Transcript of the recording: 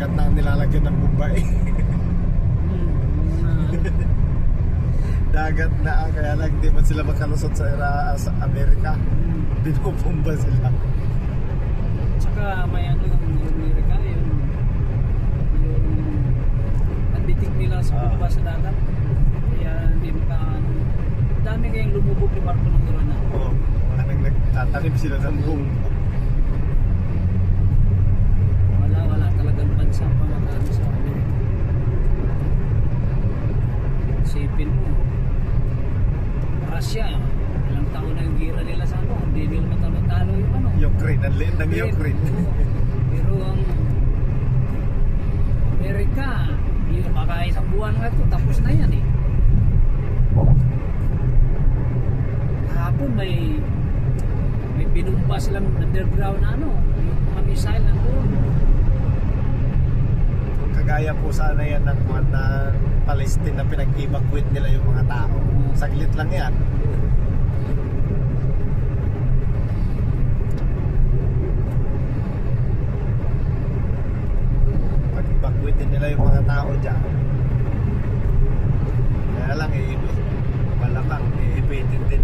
dagat na ang nilalagyan ng Mumbai. Dagat na kaya lang di man sila makalusot sa Amerika. Binubomba sila. Tsaka may ano yung Amerika, yung panditig nila sa baba sa dagat. Kaya hindi maka dami kayong lumubog ni barko ng Irana. Oo, mga nagtatanim sila ng buong. Wala talagang bansa pa magkano sa Amerika. Isipin mo, Russia, ilang taon na yung gira nila sa ano, hindi nila matalo-talo yung ano. Ukraine, ang liit ng Ukraine. Pero ang Amerika, yung baka isang buwan nga ito, tapos na yan eh. Kahapon may binumba silang underground na ano, yung mga missile na doon. Kagaya po sana yan ng Palestine na pinag-evacuate nila yung mga tao. Saglit lang yan. Pag-evacuate din nila yung mga tao dyan. Kaya lang malamang iipitin din